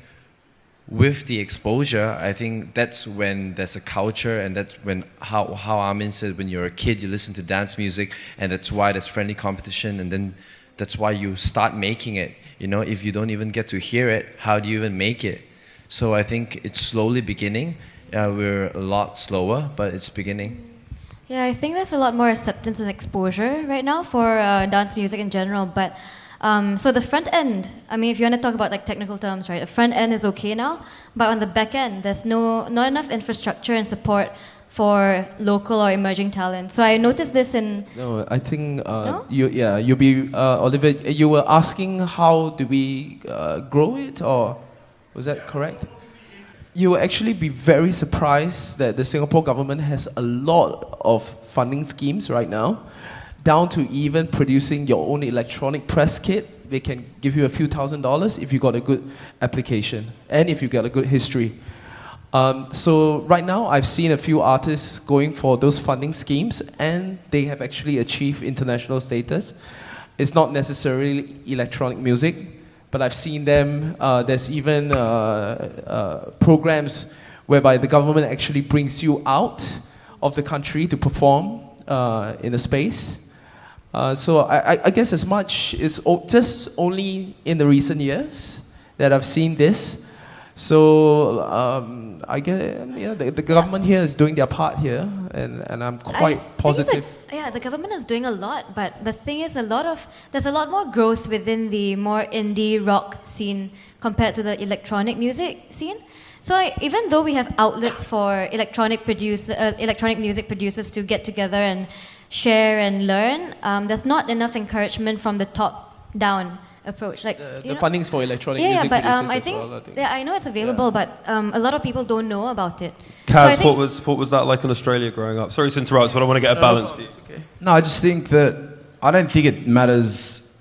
with the exposure, I think that's when there's a culture, and that's when, how Armin said, when you're a kid, you listen to dance music, and that's why there's friendly competition, and then that's why you start making it. If you don't even get to hear it, how do you even make it? So I think it's slowly beginning. We're a lot slower, but it's beginning. Yeah, I think there's a lot more acceptance and exposure right now for dance music in general, but so the front end, I mean, if you want to talk about like technical terms, right, the front end is okay now, but on the back end, there's not enough infrastructure and support for local or emerging talent. So I noticed this in... No, I think, No? Olivia, you were asking how do we grow it, or was that correct? you will actually be very surprised that the Singapore government has a lot of funding schemes right now, down to even producing your own electronic press kit. They can give you a few $1,000s if you got a good application and if you got a good history. So right now, I've seen a few artists going for those funding schemes, and they have actually achieved international status. It's not necessarily electronic music, but I've seen them. There's even programs whereby the government actually brings you out of the country to perform in a space. So I guess as much, it's just only in the recent years that I've seen this. So I guess the government here is doing their part here, and I'm quite positive. The government is doing a lot, but the thing is, there's a lot more growth within the more indie rock scene compared to the electronic music scene. So even though we have outlets for electronic music producers to get together and share and learn, there's not enough encouragement from the top down approach. Like the fundings for electronic music producers I think I know it's available, but a lot of people don't know about it. Kaz, what was that like in Australia growing up? Sorry to interrupt, but I want to get a balance. No, I just think that I don't think it matters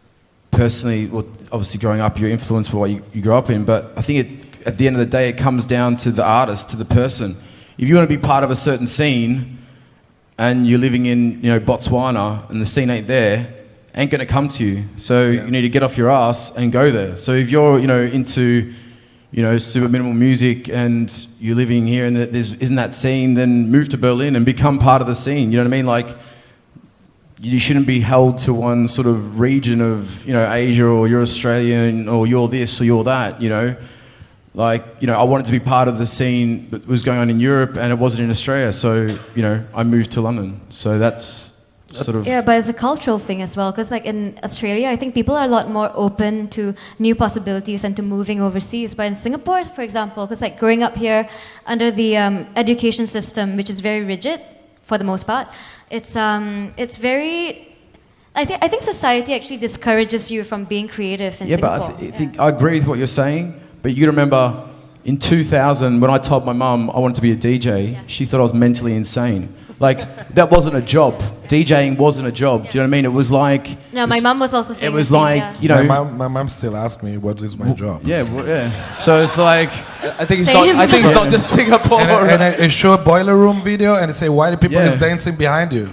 personally. Well, obviously, growing up, you're influenced by what you grew up in, but I think at the end of the day, it comes down to the artist, to the person. If you want to be part of a certain scene, and you're living in Botswana, and the scene ain't there, ain't going to come to you. So you need to get off your ass and go there. So if you're, into, super minimal music and you're living here and there isn't that scene, then move to Berlin and become part of the scene. You know what I mean? Like, you shouldn't be held to one sort of region of, Asia, or you're Australian, or you're this, or you're that, Like, I wanted to be part of the scene that was going on in Europe, and it wasn't in Australia. So, I moved to London. So that's sort of... Yeah, but it's a cultural thing as well, because like in Australia, I think people are a lot more open to new possibilities and to moving overseas. But in Singapore, for example, because like growing up here under the education system, which is very rigid for the most part, it's very... I think society actually discourages you from being creative in Singapore. But I think I agree with what you're saying, but you got to remember, in 2000, when I told my mum I wanted to be a DJ, she thought I was mentally insane. Like, that wasn't a job. DJing wasn't a job. Do you know what I mean? It was like... No, my mum was also saying it was like, My mum still asks me, what is my job? Yeah. So it's like... I think it's not just Singapore. And I show a boiler room video and I say, why the people is dancing behind you?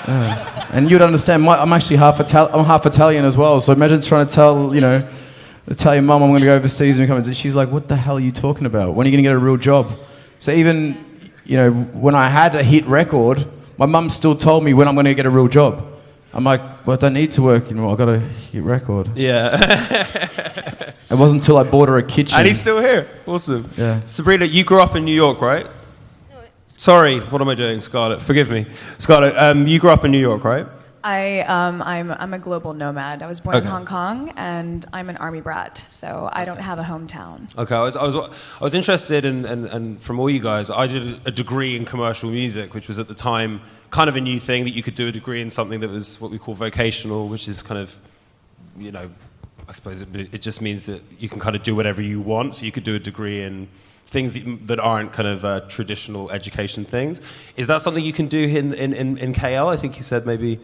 And you'd understand, I'm actually half Italian as well. So imagine trying to tell your mum I'm going to go overseas and come. She's like, what the hell are you talking about? When are you going to get a real job? So even... when I had a hit record, my mum still told me when I'm going to get a real job. I'm like, well, I don't need to work anymore. I've got a hit record. Yeah. It wasn't until I bought her a kitchen. And he's still here. Awesome. Yeah. Sabrina, you grew up in New York, right? No, sorry, what am I doing, Scarlett? Forgive me. Scarlett, you grew up in New York, right? I'm a global nomad. I was born in Hong Kong, and I'm an army brat, so I don't have a hometown. Okay, I was interested in, and from all you guys, I did a degree in commercial music, which was at the time kind of a new thing, that you could do a degree in something that was what we call vocational, which is kind of, I suppose it just means that you can kind of do whatever you want. So you could do a degree in things that aren't kind of traditional education things. Is that something you can do in KL? I think you said maybe...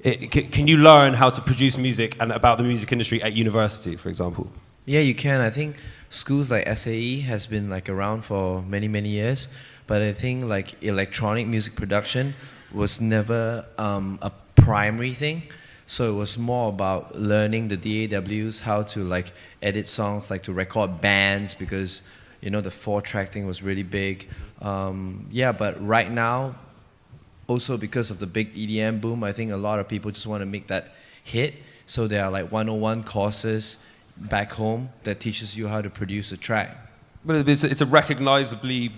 Can you learn how to produce music and about the music industry at university, for example? Yeah, you can. I think schools like SAE has been like around for many, many years, but I think like electronic music production was never a primary thing. So it was more about learning the DAWs, how to like edit songs, like to record bands, because the 4-track thing was really big. But right now, also because of the big EDM boom, I think a lot of people just want to make that hit. So there are like 101 courses back home that teaches you how to produce a track. But it's a recognizably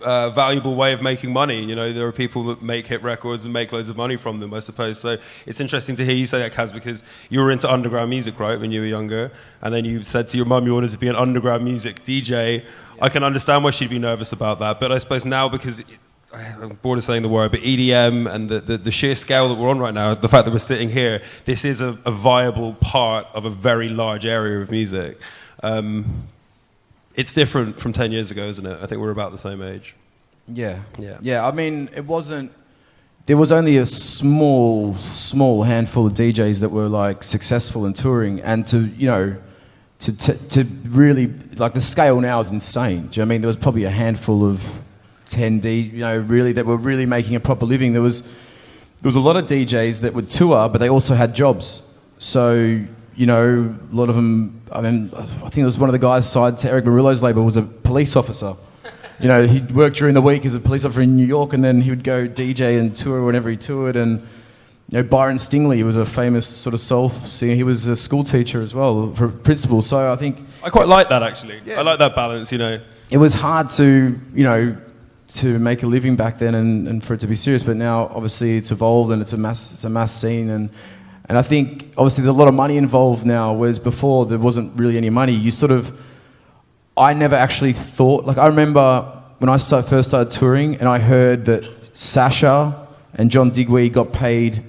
valuable way of making money. There are people that make hit records and make loads of money from them, I suppose. So it's interesting to hear you say that, Kaz, because you were into underground music, right, when you were younger, and then you said to your mum you wanted to be an underground music DJ. I can understand why she'd be nervous about that, but I suppose now, because I'm bored of saying the word, but EDM and the sheer scale that we're on right now, the fact that we're sitting here, this is a viable part of a very large area of music. it's different from 10 years ago, isn't it? I think we're about the same age. Yeah. I mean, it wasn't. There was only a small handful of DJs that were like successful in touring, and to really, like, the scale now is insane. Do you know what I mean? There was probably a handful of 10 really that were really making a proper living. There was a lot of DJs that would tour, but they also had jobs. So, a lot of them. I mean, I think it was one of the guys signed to Eric Murillo's label was a police officer. He'd work during the week as a police officer in New York, and then he would go DJ and tour whenever he toured. And Byron Stingley was a famous sort of soul singer. He was a school teacher as well, for principal. So I think I quite like that, actually. Yeah. I like that balance. It was hard to to make a living back then, and for it to be serious. But now, obviously, it's evolved, and it's a mass scene, and I think obviously there's a lot of money involved now, whereas before there wasn't really any money. I never actually thought, like, I remember when I first started touring and I heard that Sasha and John Digweed got paid,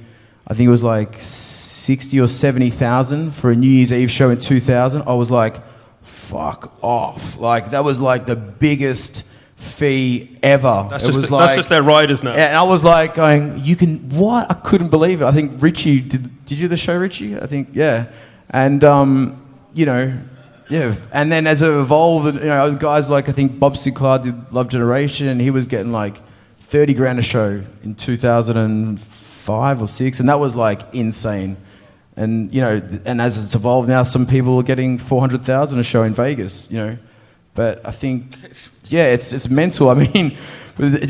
I think it was like 60 or 70,000 for a New Year's Eve show in 2000. I was like, fuck off. Like, that was like the biggest fee ever. That's just their riders now. Yeah, and I was like going, what? I couldn't believe it. I think Richie, did you do the show, Richie? I think, yeah. And, yeah, and then as it evolved, guys like, I think Bob Sinclair did Love Generation, and he was getting like 30 grand a show in 2005 or 6, and that was like insane. And and as it's evolved now, some people are getting 400,000 a show in Vegas. But I think, yeah, it's mental. I mean, but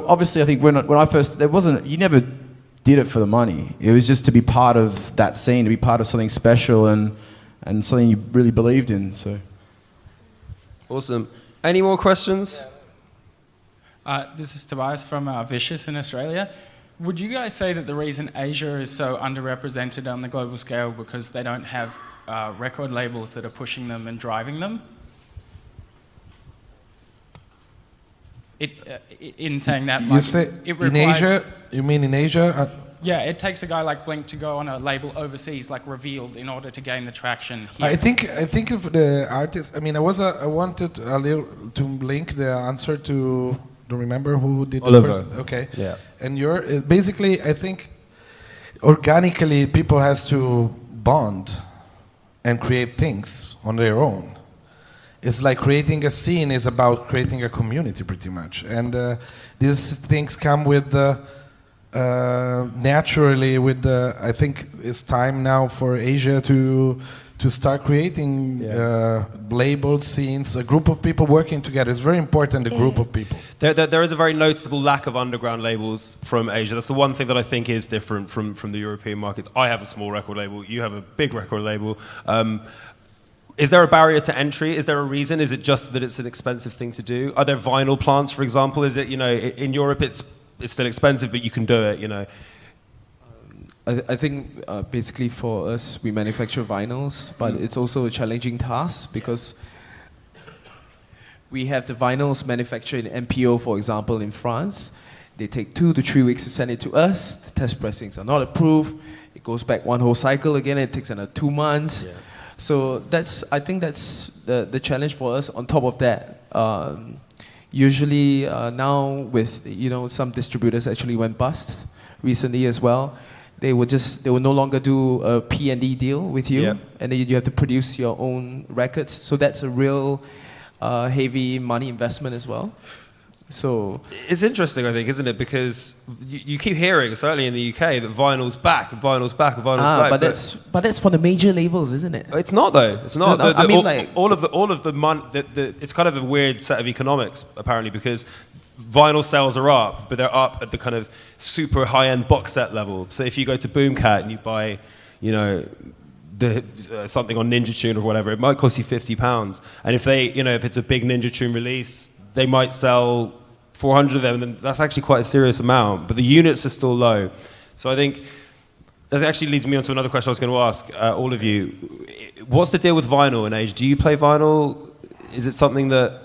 obviously, I think when I first, you never did it for the money. It was just to be part of that scene, to be part of something special and something you really believed in. So awesome. Any more questions? This is Tobias from Vicious in Australia. Would you guys say that the reason Asia is so underrepresented on the global scale because they don't have record labels that are pushing them and driving them? In saying that, you say it requires, in Asia? You mean in Asia? Yeah, it takes a guy like Blink to go on a label overseas, like Revealed, in order to gain the traction here. I think of the artists. I mean, I wanted a little to link the answer to. Don't remember who did Oliver. The first. Okay. Yeah. And you're basically, I think, organically people has to bond and create things on their own. It's like creating a scene is about creating a community, pretty much. And these things come with naturally with I think it's time now for Asia to start creating labeled scenes, a group of people working together. It's very important, a group of people. There is a very noticeable lack of underground labels from Asia. That's the one thing that I think is different from the European markets. I have a small record label. You have a big record label. Is there a barrier to entry? Is there a reason? Is it just that it's an expensive thing to do? Are there vinyl plants, for example? Is it, in Europe it's still expensive, but you can do it, I think basically for us, we manufacture vinyls, but it's also a challenging task because we have the vinyls manufactured in MPO, for example, in France. They take 2 to 3 weeks to send it to us. The test pressings are not approved. It goes back one whole cycle again. It takes another 2 months. Yeah. So I think that's the challenge for us. On top of that, usually now with some distributors actually went bust recently as well. They will no longer do a P&D deal with you, and then you have to produce your own records. So that's a real heavy money investment as well. So it's interesting, I think, isn't it? Because you keep hearing, certainly in the UK, that vinyl's back, vinyl's back, vinyl's back. But that's for the major labels, isn't it? It's not, though. It's not. No, I mean, all of the money. It's kind of a weird set of economics, apparently, because vinyl sales are up, but they're up at the kind of super high-end box set level. So if you go to Boomcat and you buy, something on Ninja Tune or whatever, it might cost you £50. And if if it's a big Ninja Tune release, they might sell 400 of them, and that's actually quite a serious amount. But the units are still low. So I think that actually leads me on to another question I was going to ask all of you. What's the deal with vinyl in Asia? Do you play vinyl? Is it something that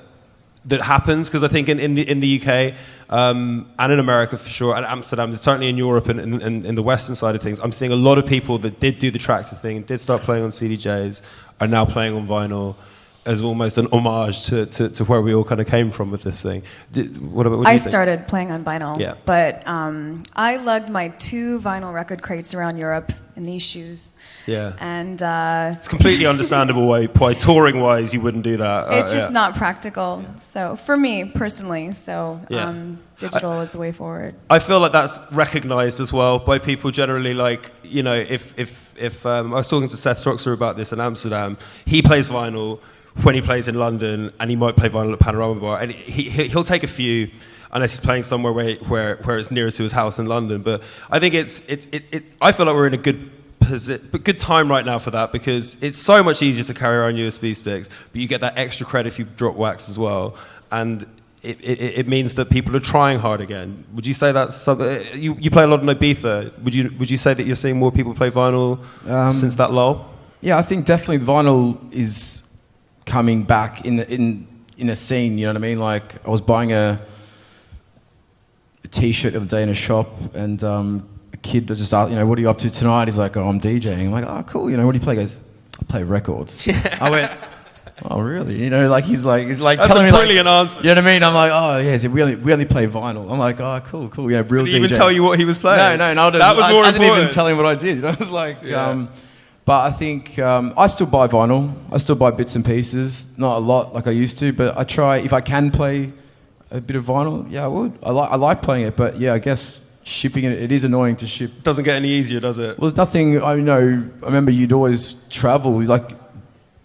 happens? Because I think in the UK and in America for sure, and Amsterdam, certainly in Europe and in the Western side of things, I'm seeing a lot of people that did do the tractor thing and did start playing on CDJs are now playing on vinyl. as almost an homage to where we all kind of came from with this thing. What do you think? Started playing on vinyl, Yeah. but I lugged my 2 vinyl record crates around Europe in these shoes. Yeah. And it's completely understandable why touring wise you wouldn't do that. it's just not practical. So for me personally, Yeah. digital is the way forward. I feel like that's recognised as well by people generally. Like, you know, if I was talking to Seth Stroxer about this in Amsterdam, he plays vinyl when he plays in London, and he might play vinyl at Panorama Bar, and he'll take a few unless he's playing somewhere where it's nearer to his house in London. But I think I feel like we're in a good time right now for that, because it's so much easier to carry around USB sticks, but you get that extra credit if you drop wax as well, and it means that people are trying hard again. Would you say that's something? You play a lot in Ibiza. Would you say that you're seeing more people play vinyl since that lull? Yeah, I think definitely the vinyl is coming back in a scene. You know what I mean? Like, I was buying a T-shirt the other day in a shop, and a kid just asked, you know, what are you up to tonight? He's like, oh, I'm DJing. I'm like, oh, cool. You know, what do you play? He goes, I play records. I went, oh, really? You know, like, he's like that's telling me, a brilliant answer. You know what I mean? I'm like, oh, yeah, so we only play vinyl. I'm like, oh, cool. Yeah, real DJ. Did he even tell you what he was playing? No, that was more I important. didn't even tell him what I did. I was like, but I think I still buy vinyl. I still buy bits and pieces. Not a lot like I used to, but I try, if I can play a bit of vinyl, yeah, I would. I like playing it, but yeah, I guess shipping it is annoying to ship. Doesn't get any easier, does it? Well, there's nothing, I remember you'd always travel, like,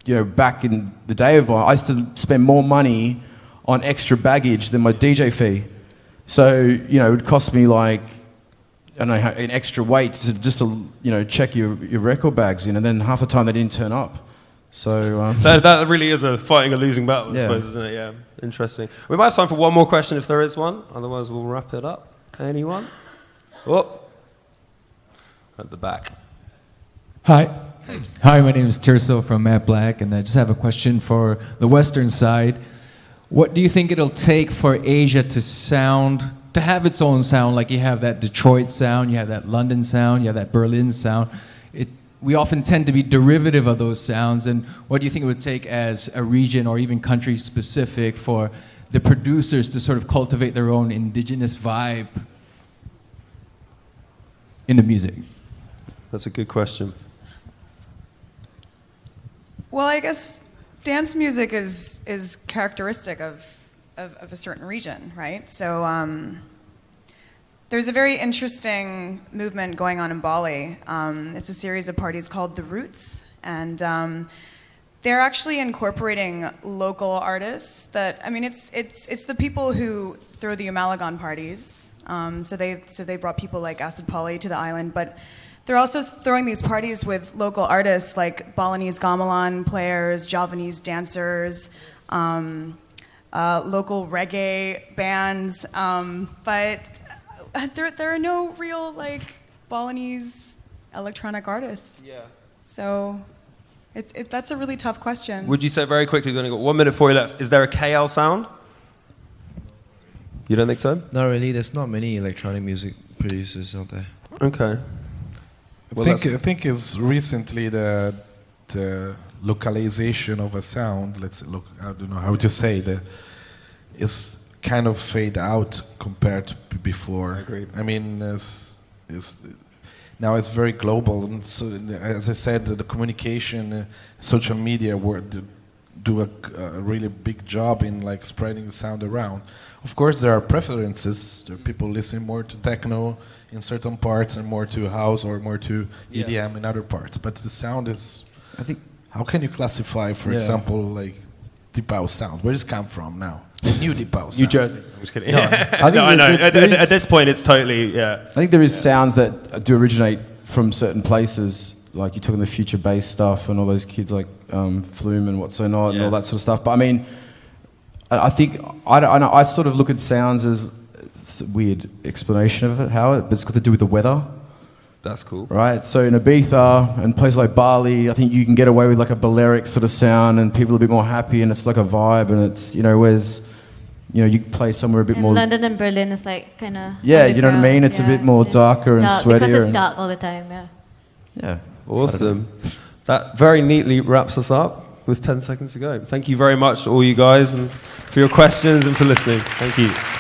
you know, back in the day of vinyl, I used to spend more money on extra baggage than my DJ fee. So, you know, it would cost me like, I don't know, an extra weight just to check your record bags in, and then half the time they didn't turn up. So that really is fighting a losing battle, I Yeah. suppose, isn't it? Yeah, interesting. We might have time for one more question if there is one. Otherwise, we'll wrap it up. Anyone? Oh, at the back. Hi, my name is Terso from Matt Black, and I just have a question for the Western side. What do you think it'll take for Asia to have its own sound? Like, you have that Detroit sound, you have that London sound, you have that Berlin sound. We often tend to be derivative of those sounds, and what do you think it would take as a region or even country specific for the producers to sort of cultivate their own indigenous vibe in the music? That's a good question. Well, I guess dance music is characteristic of a certain region, right? So there's a very interesting movement going on in Bali. It's a series of parties called The Roots, and they're actually incorporating local artists. It's the people who throw the Umalagan parties. So they brought people like Acid Polly to the island, but they're also throwing these parties with local artists like Balinese gamelan players, Javanese dancers, local reggae bands, but there are no real like Balinese electronic artists. Yeah. So that's a really tough question. Would you say, very quickly, we've only got 1 minute before you left, is there a KL sound? You don't think so? Not really. There's not many electronic music producers out there. Okay. Well, I think it's recently the localization of a sound. I don't know how to say is kind of fade out compared to before. I agree. I mean, now it's very global, and so, as I said, the communication, social media do a really big job in like spreading the sound around. Of course, there are preferences. There are people listening more to techno in certain parts and more to house or more to EDM in other parts. But the sound is, I think, how can you classify, for example, like deep house sound? Where does it come from now? The new deep house sound. New Jersey. I'm just kidding. No, I know. At this point, it's totally, I think there is sounds that do originate from certain places. Like, you're talking the future bass stuff and all those kids like Flume and What's So Not and all that sort of stuff. But I mean, I think I sort of look at sounds as it's a weird explanation of it, but it's got to do with the weather. That's cool. Right? So in Ibiza and places like Bali, I think you can get away with like a Balearic sort of sound and people are a bit more happy and it's like a vibe, and it's, whereas, you play somewhere a bit more... London and Berlin is like kind of... Yeah, you know what I mean? It's a bit more darker and sweatier. Because it's dark all the time, yeah. Yeah. Awesome. That very neatly wraps us up. with 10 seconds to go. Thank you very much to all you guys and for your questions and for listening. Thank you.